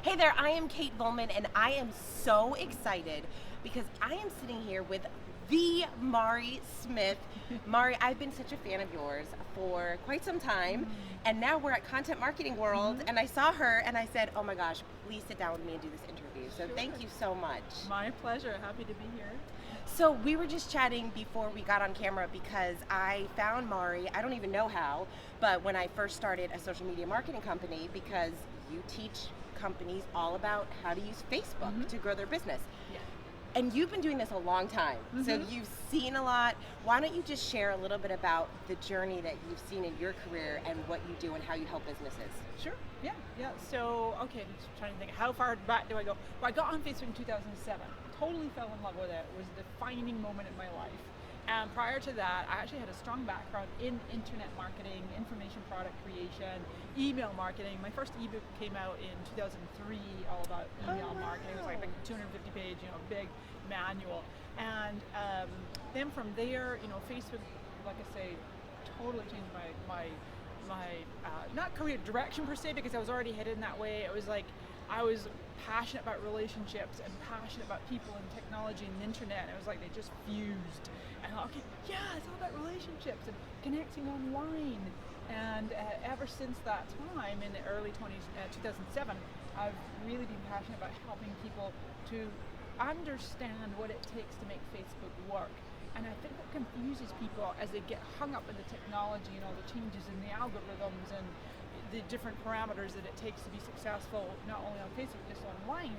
Hey there, I am Kate Volman, and I am so excited because I am sitting here with the Mari Smith. Mari, I've been such a fan of yours for quite some time, and now we're at Content Marketing World, and I saw her, and I said, oh my gosh, please sit down with me and do this interview. So thank you so much. My pleasure. Happy to be here. So we were just chatting before we got on camera because I found Mari, I don't even know how, but when I first started a social media marketing company, because you teach companies all about how to use Facebook to grow their business. Yeah. And you've been doing this a long time, so you've seen a lot. Why don't you just share a little bit about the journey that you've seen in your career and what you do and how you help businesses? Sure. Yeah. So, okay, I'm just trying to think, how far back do I go? Well, I got on Facebook in 2007. Totally fell in love with it. It was a defining moment in my life. And prior to that, I actually had a strong background in internet marketing, information product creation, email marketing. My first eBook came out in 2003, all about email marketing. It was like a 250 page, big manual. And then from there, Facebook, like I say, totally changed my not career direction per se, because I was already headed in that way. It was like I was passionate about relationships and passionate about people and technology and the internet. And it was like they just fused. And I thought, okay, yeah, it's all about relationships and connecting online. And ever since that time, in the early 2007, I've really been passionate about helping people to understand what it takes to make Facebook work. And I think what confuses people as they get hung up in the technology and all the changes in the algorithms and the different parameters that it takes to be successful, not only on Facebook, just online.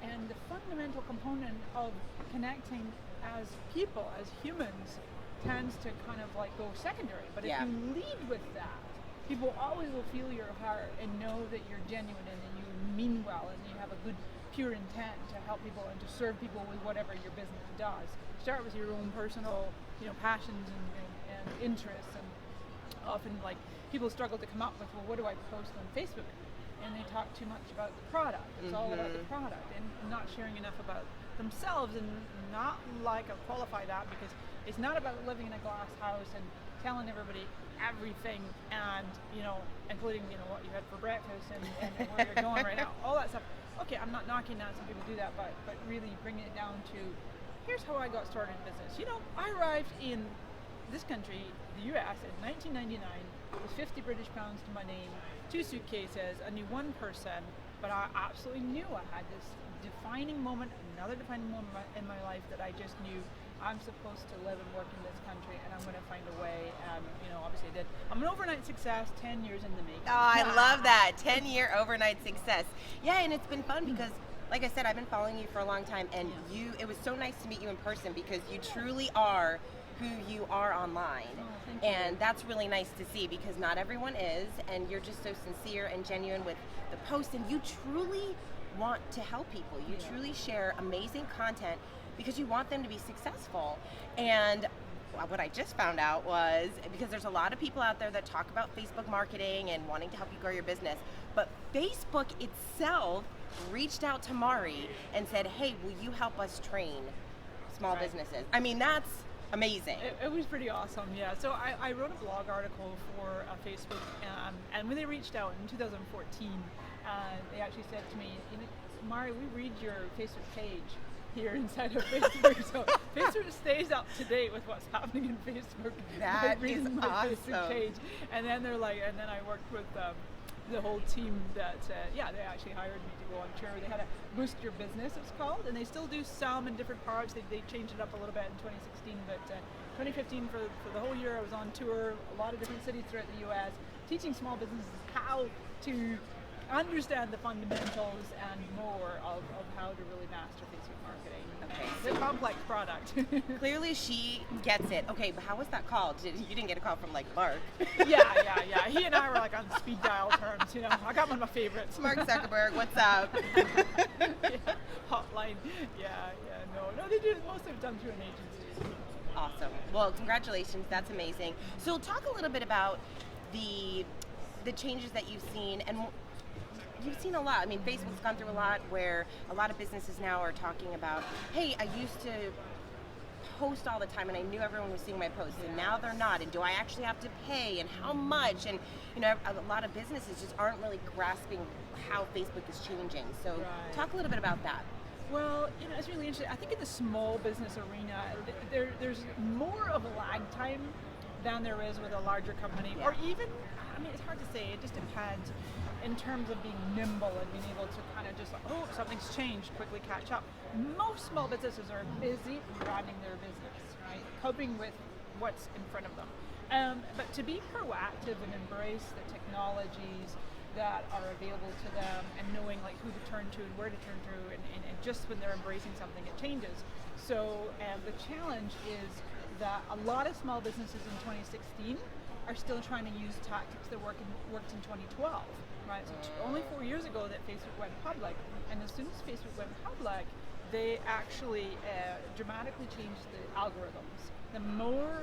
And the fundamental component of connecting as people, as humans, tends to kind of like go secondary. But if you lead with that, people always will feel your heart and know that you're genuine and that you mean well and you have a good, pure intent to help people and to serve people with whatever your business does. Start with your own personal, passions and interests. And often, like, people struggle to come up with, well, what do I post on Facebook? And they talk too much about the product. It's all about the product and not sharing enough about themselves. And not like I'll qualify that, because it's not about living in a glass house and telling everybody everything and, including, what you had for breakfast and where you're going right now, all that stuff. Okay, I'm not knocking that, some people do that, but really bringing it down to, here's how I got started in business. I arrived in this country, the US, in 1999 with 50 British pounds to my name, 2 suitcases. I knew one person, but I absolutely knew I had this defining moment, another defining moment in my life, that I just knew I'm supposed to live and work in this country, and I'm going to find a way. And obviously I did. I'm an overnight success, 10 years in the making. Oh, I love that, 10-year overnight success. Yeah, and it's been fun because, like I said, I've been following you for a long time, and it was so nice to meet you in person, because you truly are who you are online. And that's really nice to see, because not everyone is, and you're just so sincere and genuine with the post, and you truly want to help people. You truly share amazing content because you want them to be successful. And what I just found out was, because there's a lot of people out there that talk about Facebook marketing and wanting to help you grow your business, but Facebook itself reached out to Mari and said, hey, will you help us train small businesses? I mean, that's amazing. It was pretty awesome, yeah. So I wrote a blog article for Facebook, and when they reached out in 2014, they actually said to me, Mari, we read your Facebook page here inside of Facebook, so Facebook stays up to date with what's happening in Facebook. That reading is my awesome. Facebook page, and then they're like, and then I worked with the whole team that, they actually hired me to go on tour. They had a Boost Your Business, it's called, and they still do some in different parts. They changed it up a little bit in 2016, but 2015 for the whole year I was on tour, a lot of different cities throughout the US, teaching small businesses how to understand the fundamentals and more of how to really master Facebook marketing. Okay, It's a complex product. Clearly she gets it. Okay, but how was that call? You didn't get a call from, like, Mark? Yeah. He and I were like on speed dial terms. I got one of my favorites. Mark Zuckerberg, what's up? Hotline. No, they do. Most of it's done through an agency. Awesome. Well, congratulations. That's amazing. So talk a little bit about the changes that you've seen, and you've seen a lot. I mean, Facebook's gone through a lot where a lot of businesses now are talking about, hey, I used to post all the time and I knew everyone was seeing my posts, and now they're not, and do I actually have to pay, and how much? And a lot of businesses just aren't really grasping how Facebook is changing. So talk a little bit about that. Well, it's really interesting. I think in the small business arena, there's more of a lag time than there is with a larger company, or even, it's hard to say, it just depends in terms of being nimble and being able to kind of just like, oh, something's changed, quickly catch up. Most small businesses are busy running their business, right? Coping with what's in front of them. But to be proactive and embrace the technologies that are available to them, and knowing like who to turn to and where to turn to, and just when they're embracing something, it changes. So the challenge is that a lot of small businesses in 2016 are still trying to use tactics that worked in 2012, right? So only 4 years ago that Facebook went public, and as soon as Facebook went public, they actually dramatically changed the algorithms. The more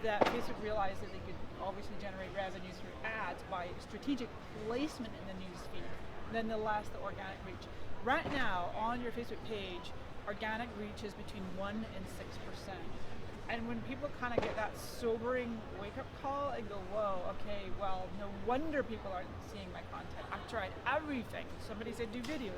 that Facebook realized that they could obviously generate revenue through ads by strategic placement in the news feed, then the less the organic reach. Right now, on your Facebook page, organic reach is between 1% and 6%. And when people kind of get that sobering wake-up call and go, whoa, okay, well, no wonder people aren't seeing my content. I've tried everything. Somebody said do video,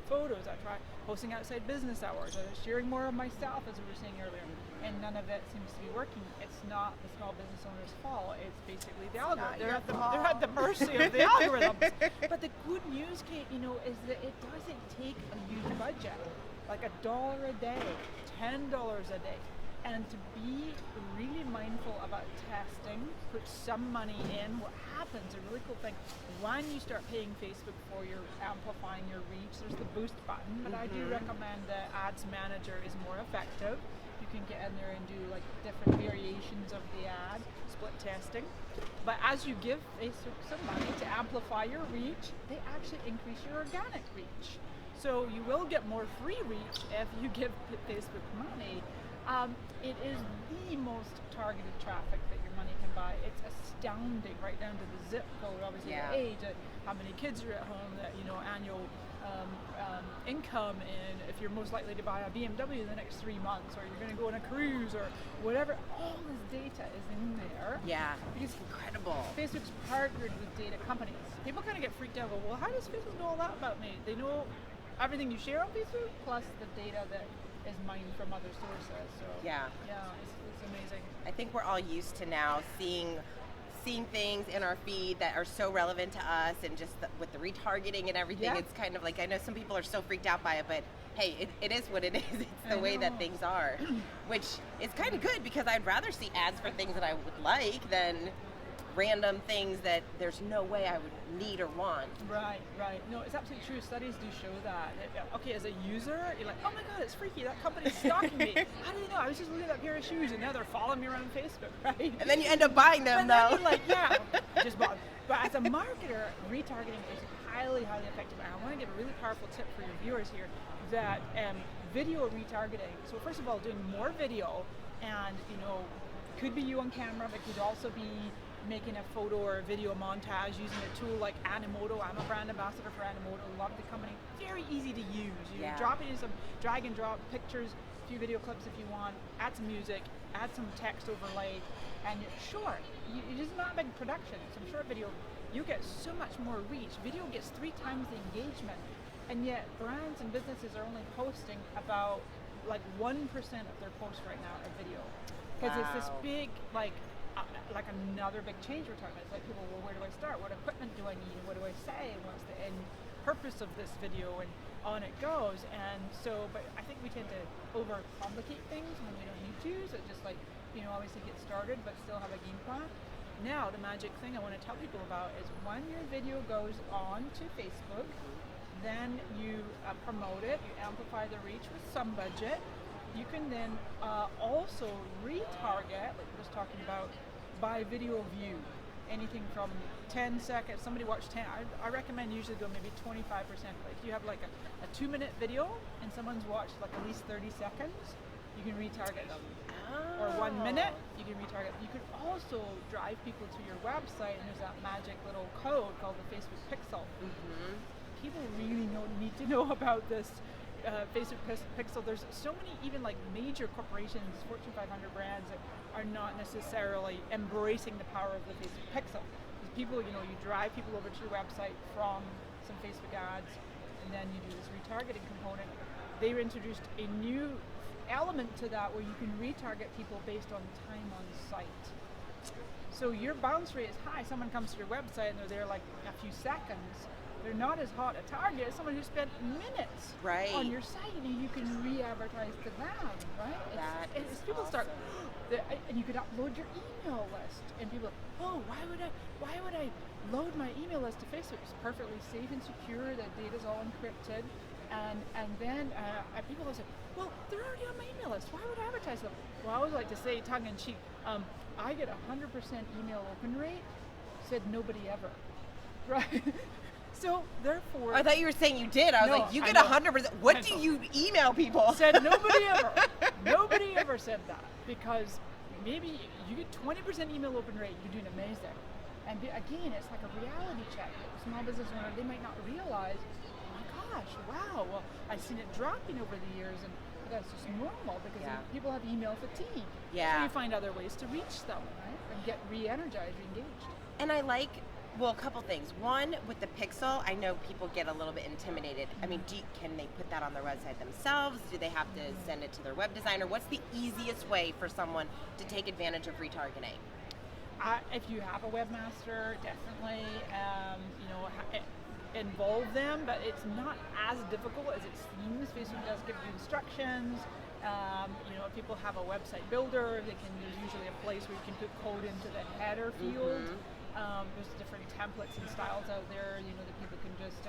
photos. I tried posting outside business hours. I was sharing more of myself, as we were saying earlier, and none of it seems to be working. It's not the small business owner's fault. It's basically the algorithm. They're at the mercy of the algorithms. But the good news, Kate, is that it doesn't take a huge budget, like $1 a day, $10 a day. And to be really mindful about testing, put some money in. What happens, a really cool thing, when you start paying Facebook for your amplifying your reach, there's the boost button, but I do recommend the Ads Manager is more effective. You can get in there and do like different variations of the ad, split testing. But as you give Facebook some money to amplify your reach, they actually increase your organic reach. So you will get more free reach if you give Facebook money. It is the most targeted traffic that your money can buy. It's astounding, right down to the zip code, obviously the age, how many kids are at home, that annual income, and if you're most likely to buy a BMW in the next 3 months, or you're going to go on a cruise, or whatever. All this data is in there. Yeah, it's incredible. Facebook's partnered with data companies. People kind of get freaked out. Well, how does Facebook know all that about me? They know everything you share on Facebook, plus the data that is mined from other sources. So it's amazing. I think we're all used to now seeing things in our feed that are so relevant to us, and just with the retargeting and everything, it's kind of like, I know some people are so freaked out by it, but hey, it is what it is. It's the way that things are, which is kind of good, because I'd rather see ads for things that I would like than random things that there's no way I would need or want. Right. No, it's absolutely true. Studies do show that. Okay, as a user, you're like, oh my God, it's freaky. That company's stalking me. How do you know? I was just looking at that pair of shoes, and now they're following me around Facebook, right? And then you end up buying them, though. Then you're like, just bought. But as a marketer, retargeting is highly, highly effective. And I want to give a really powerful tip for your viewers here, that video retargeting. So first of all, doing more video, and could be you on camera, but could also be making a photo or a video montage using a tool like Animoto. I'm a brand ambassador for Animoto. Love the company. Very easy to use. You drop it in some drag and drop pictures, a few video clips if you want, add some music, add some text overlay, and short. It is not a big production. Some short video, you get so much more reach. Video gets 3 times the engagement, and yet brands and businesses are only posting about like 1% of their posts right now are video, because it's this big like another big change we're talking about. It's like people, well, where do I start? What equipment do I need? What do I say? What's the end purpose of this video? And on it goes. And so, but I think we tend to overcomplicate things when we don't need to. So just like, obviously get started, but still have a game plan. Now, the magic thing I want to tell people about is when your video goes on to Facebook, then you promote it, you amplify the reach with some budget. You can then also retarget, like we was talking about, by video view. Anything from 10 seconds, somebody watched 10, I recommend usually go maybe 25%. Like if you have like a 2-minute video and someone's watched like at least 30 seconds, you can retarget them. Or 1 minute, you can retarget. You can also drive people to your website, and there's that magic little code called the Facebook Pixel. People really need to know about this Facebook Pixel, there's so many even like major corporations, Fortune 500 brands that are not necessarily embracing the power of the Facebook Pixel. Because people, you drive people over to your website from some Facebook ads, and then you do this retargeting component. They introduced a new element to that where you can retarget people based on time on site. So your bounce rate is high. Someone comes to your website and they're there like a few seconds. They're not as hot a target as someone who spent minutes on your site, and you can re-advertise to them, right? It's people awesome. And you could upload your email list, and people, oh, why would I load my email list to Facebook? It's perfectly safe and secure. The data's all encrypted, and then people will say, well, they're already on my email list. Why would I advertise them? Well, I always like to say, tongue in cheek, I get 100% email open rate. Said nobody ever, right? So therefore, I thought you were saying you did. I was like, you get 100%. What do you email people? Said nobody ever. Nobody ever said that, because maybe you get 20% email open rate, you're doing amazing. And again, it's like a reality check. Small business owner, they might not realize, oh my gosh, wow, well, I've seen it dropping over the years, and that's just normal because people have email fatigue. So you find other ways to reach them, right? And get re-energized, re-engaged. And I like, well, a couple things. One, with the Pixel, I know people get a little bit intimidated. I mean, can they put that on their website themselves? Do they have to send it to their web designer? What's the easiest way for someone to take advantage of retargeting? If you have a webmaster, definitely, involve them, but it's not as difficult as it seems. Facebook does give you instructions. If people have a website builder, there's usually a place where you can put code into the header field. There's different templates and styles out there, that people can just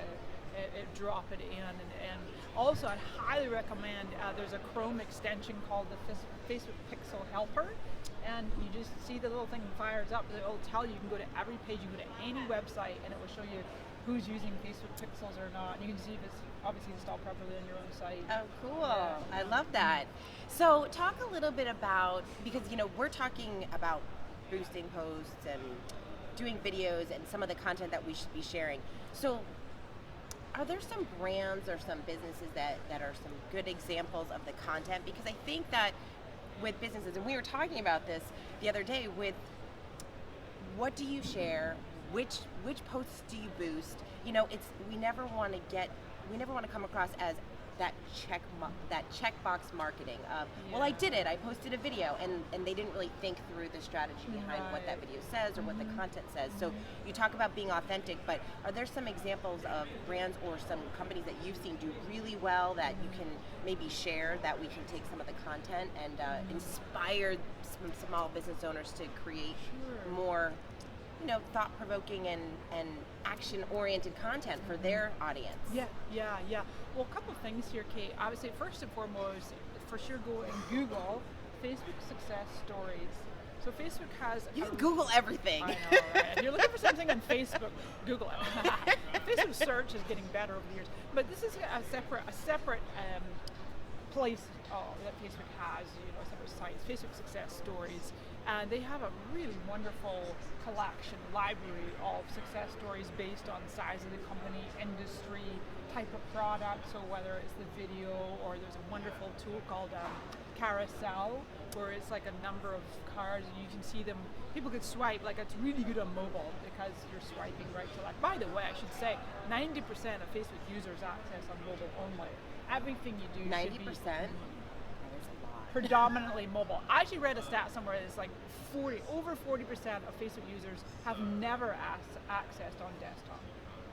drop it in. And also, I'd highly recommend, there's a Chrome extension called the Facebook Pixel Helper. And you just see the little thing fires up. It will tell you, you can go to every page, you can go to any website, and it will show you who's using Facebook Pixels or not. And you can see if it's obviously installed properly on your own site. Oh, cool. Yeah. I love that. So talk a little bit about, because, we're talking about boosting posts and doing videos and some of the content that we should be sharing. So are there some brands or some businesses that are some good examples of the content? Because I think that with businesses, and we were talking about this the other day, with what do you share, which posts do you boost? We never want to come across as that checkbox marketing of, well, I did it, I posted a video, and they didn't really think through the strategy behind what that video says or what the content says. So you talk about being authentic, but are there some examples of brands or some companies that you've seen do really well that you can maybe share, that we can take some of the content and inspire some small business owners to create more thought-provoking and action-oriented content for their audience? Yeah. Well, a couple of things here, Kate. I would say first and foremost, for sure, go and Google Facebook success stories. So Facebook has... You can Google everything. I know, right? If you're looking for something on Facebook, Google it. Facebook search is getting better over the years. But this is a separate place that Facebook has, separate sites, Facebook success stories. And they have a really wonderful collection, library of success stories based on the size of the company, industry, type of product. So whether it's the video, or there's a wonderful tool called Carousel, where it's like a number of cars and you can see them. People could swipe, like it's really good on mobile because you're swiping right to left. By the way, I should say, 90% of Facebook users access on mobile only. Everything you do 90%? should be predominantly mobile. I actually read a stat somewhere that's like over 40% of Facebook users have never accessed on desktop.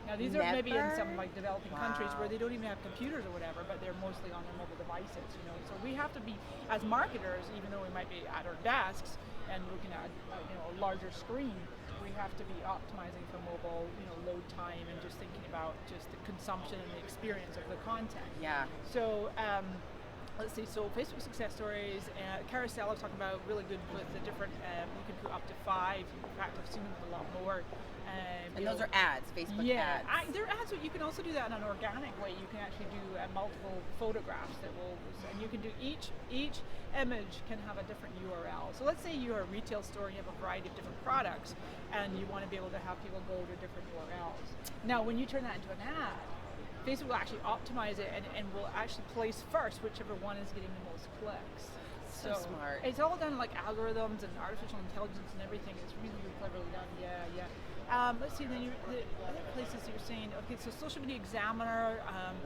Now these are maybe in some like developing countries where they don't even have computers or whatever, but they're mostly on their mobile devices. So we have to be, as marketers, even though we might be at our desks and looking at a larger screen, we have to be optimizing for mobile, load time, and just thinking about just the consumption and the experience of the content. Yeah. So. Let's see, so Facebook success stories, Carousel I was talking about, really good with the different, you can put up to 5, in fact I've seen them a lot more. And those are ads, Facebook ads. They're ads, but you can also do that in an organic way. You can actually do multiple photographs and you can do each image can have a different URL. So let's say you're a retail store and you have a variety of different products and you want to be able to have people go to different URLs. Now when you turn that into an ad, Facebook will actually optimize it and will actually place first whichever one is getting the most clicks. So smart. It's all done like algorithms and artificial intelligence and everything. It's really, really cleverly done. Yeah. Let's see, then the other places you're saying, okay, so Social Media Examiner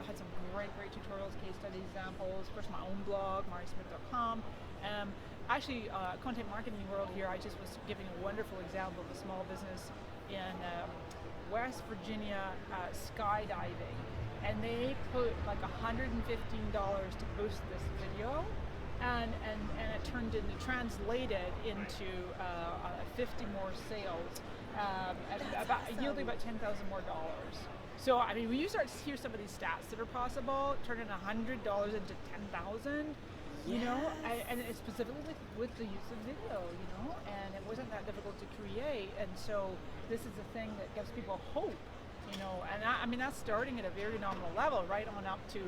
had some great tutorials, case study examples. Of course, my own blog, marismith.com. Actually, Content Marketing World here, I just was giving a wonderful example of a small business in West Virginia skydiving. And they put like $115 to boost this video. And it translated into 50 more sales, yielding about $10,000 more dollars. So I mean, when you start to hear some of these stats that are possible, turning $100 into $10,000, you know, and it's specifically with the use of video, you know, and it wasn't that difficult to create, and so this is the thing that gives people hope, you know, and I mean that's starting at a very nominal level, right on up to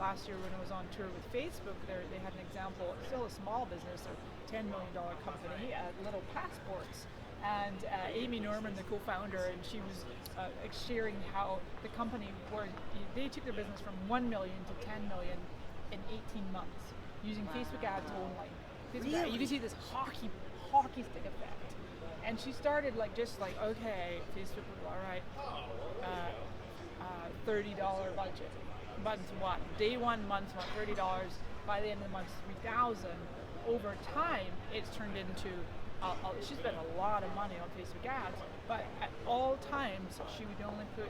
last year when I was on tour with Facebook. They had an example. It's still a small business, a $10 million company, Little Passports, and Amy Norman, the co-founder, and she was sharing how the company they took their business from 1 million to 10 million in 18 months. Using Facebook ads only. Really? You can see this hockey stick effect. And she started okay, Facebook was all right, $30 budget. Month one, day one, month one, $30. By the end of the month, $3,000. Over time, it's turned into. She spent a lot of money on Facebook ads, but at all times she would only put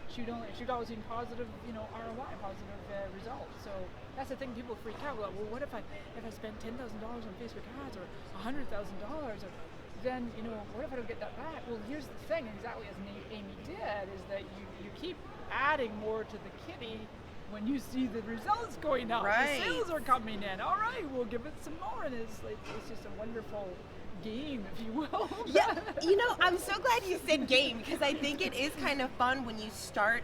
she'd always seen positive, ROI, positive results. So that's the thing. People freak out. Well, what if I spend $10,000 on Facebook ads or $100,000, or then what if I don't get that back? Well, here's the thing. Exactly as Amy did, is that you keep adding more to the kitty when you see the results going up. Right. The sales are coming in. All right, we'll give it some more, and it's just a wonderful game, if you will. Yeah, I'm so glad you said game, because I think it is kind of fun when you start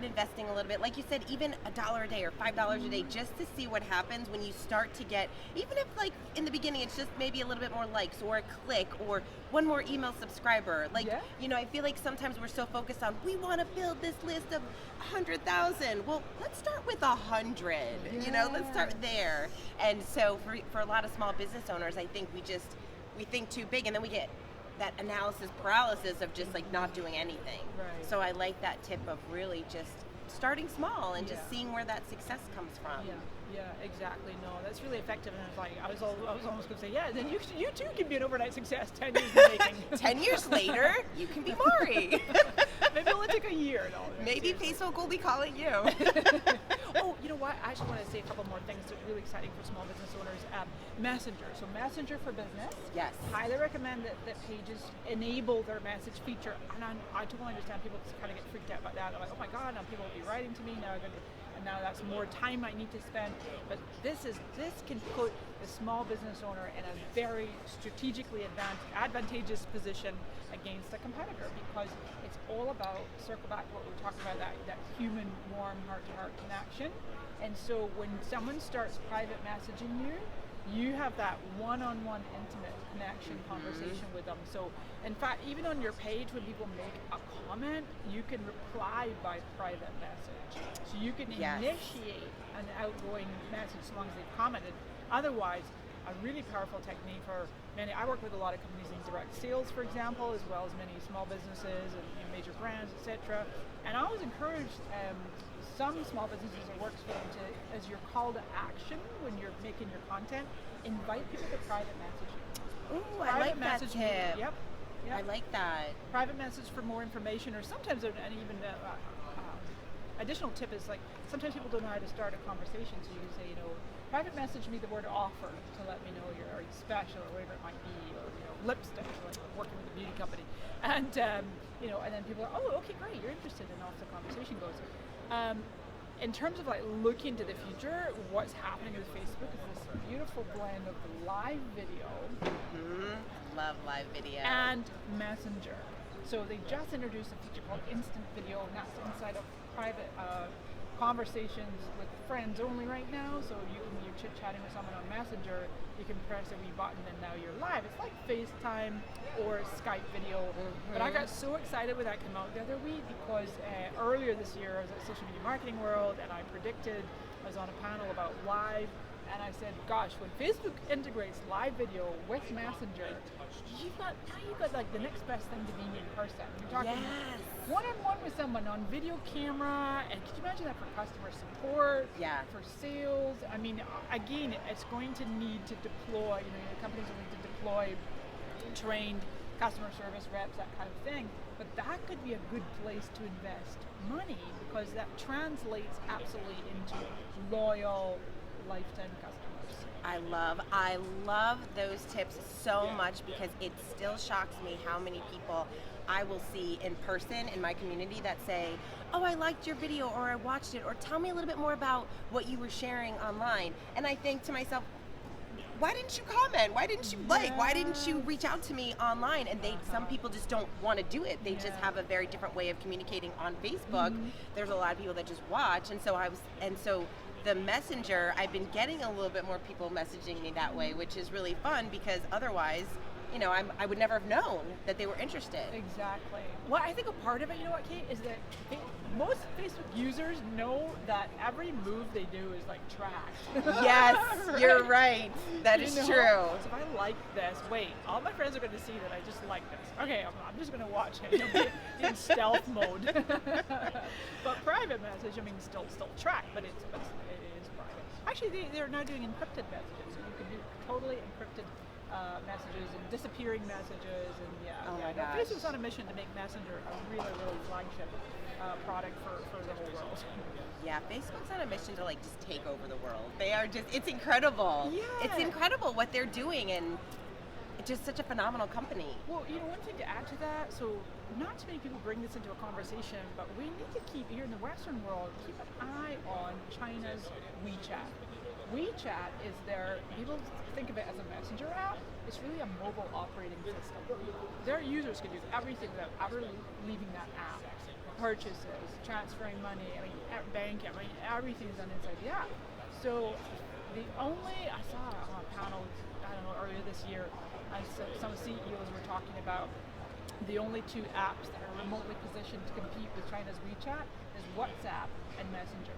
investing a little bit, like you said, even $1 a day or $5 a day, just to see what happens when you start to get, even if like in the beginning it's just maybe a little bit more likes or a click or one more email subscriber. Like, I feel like sometimes we're so focused on, we want to build this list of 100,000. Well, let's start with 100. Let's start there. And so for a lot of small business owners, I think we think too big, and then we get that analysis paralysis of just like not doing anything. Right. So I like that tip of really just starting small and just seeing where that success comes from. Yeah, exactly. No, that's really effective. And I was almost going to say, then you too can be an overnight success 10 years in the making. 10 years later, you can be Mari. Maybe it'll only take a year. Maybe Facebook will be calling you. Oh, you know what? I actually want to say a couple more things that are really exciting for small business owners. Messenger. So Messenger for Business. Yes. Highly recommend that pages enable their message feature. And I totally understand people kind of get freaked out about that. They're like, oh my God, now people will be writing to me. Now that's more time I need to spend. But this can put the small business owner in a very strategically advantageous position against a competitor, because it's all about, circle back to what we were talking about, that human, warm, heart-to-heart connection. And so when someone starts private messaging you have that one-on-one intimate connection conversation with them. So in fact, even on your page, when people make a comment, you can reply by private message. So you can initiate an outgoing message as long as they've commented. Otherwise, a really powerful technique for many, I work with a lot of companies in direct sales, for example, as well as many small businesses and major brands, etc. And I always encourage some small businesses, it works for them to, as your call to action when you're making your content, invite people to private message you. Ooh, I like that tip. Yep. I like that. Private message for more information, or sometimes an even additional tip is like, sometimes people don't know how to start a conversation, so you can say, private message me the word offer to let me know are you special or whatever it might be, or lipstick, like working with a beauty company, and and then people are, oh, okay, great, you're interested, and off the conversation goes. In terms of like looking to the future, what's happening with Facebook is this beautiful blend of live video. Love live video. And Messenger. So they just introduced a feature called Instant Video, and that's inside of private conversations with friends only right now. So you're chit-chatting with someone on Messenger, you can press a wee button and now you're live. It's like FaceTime or Skype video. But I got so excited when that came out the other week because earlier this year I was at Social Media Marketing World and I was on a panel about live, and I said, gosh, when Facebook integrates live video with Messenger, you've got like the next best thing to being in person. You're talking one-on-one with someone on video camera, and could you imagine that for customer support, for sales? I mean, again, it's going to need to deploy, the companies will need to deploy trained customer service reps, that kind of thing. But that could be a good place to invest money because that translates absolutely into loyal lifetime customers. I love those tips so much because it still shocks me how many people I will see in person in my community that say, oh, I liked your video, or I watched it, or tell me a little bit more about what you were sharing online. And I think to myself, why didn't you comment? Why didn't you like? Why didn't you reach out to me online? And some people just don't want to do it. They just have a very different way of communicating on Facebook. There's a lot of people that just watch, and so the Messenger, I've been getting a little bit more people messaging me that way, which is really fun because otherwise, I would never have known that they were interested. Exactly. Well, I think a part of it, Kate, is that most Facebook users know that every move they do is like trash. Yes, you're right. That is true. So if I like this, wait, all my friends are going to see that I just like this. Okay, I'm just going to watch it. It'll be in stealth mode. But private message, still track, but it is private. Actually, they're now doing encrypted messages, so you can do totally encrypted messages and disappearing messages, and Facebook's on a mission to make Messenger a really, really flagship product for the whole world. Yeah, Facebook's on a mission to just take over the world. They are it's incredible. Yeah. It's incredible what they're doing, and it's just such a phenomenal company. Well, one thing to add to that, so not too many people bring this into a conversation, but we need to keep, here in the Western world, keep an eye on China's WeChat. WeChat is people think of it as a messenger app. It's really a mobile operating system. Their users can do everything without ever leaving that app. Purchases, transferring money, banking, everything's done inside the app. So I saw on a panel, earlier this year, some CEOs were talking about the only two apps that are remotely positioned to compete with China's WeChat is WhatsApp and Messenger.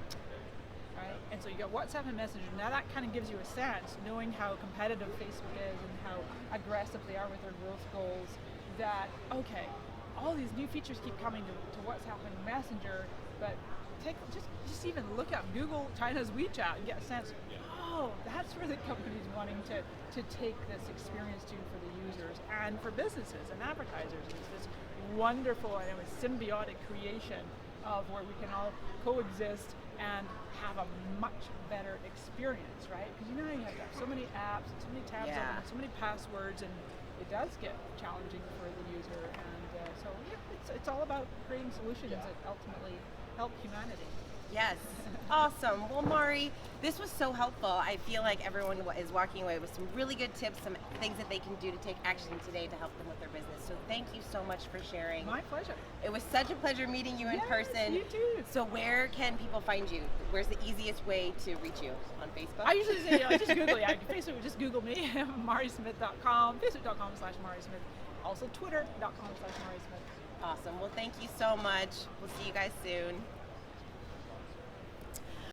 Right? And so you got WhatsApp and Messenger. Now that kind of gives you a sense, knowing how competitive Facebook is and how aggressive they are with their growth goals, that, okay, all these new features keep coming to WhatsApp and Messenger, but just even look up Google China's WeChat and get a sense, that's where the company's wanting to take this experience to for the users and for businesses and advertisers. It's this wonderful symbiotic creation of where we can all coexist and have a much better experience, right? Because you have to have so many apps, and so many tabs open, so many passwords, and it does get challenging for the user. And it's all about creating solutions that ultimately help humanity. Yes. Awesome. Well, Mari, this was so helpful. I feel like everyone is walking away with some really good tips, some things that they can do to take action today to help them with their business. So thank you so much for sharing. My pleasure. It was such a pleasure meeting you in person. You too. So where can people find you? Where's the easiest way to reach you? On Facebook? I usually say, just Google it. Facebook, just Google me, marismith.com, facebook.com/marismith, also twitter.com/marismith. Awesome. Well, thank you so much. We'll see you guys soon.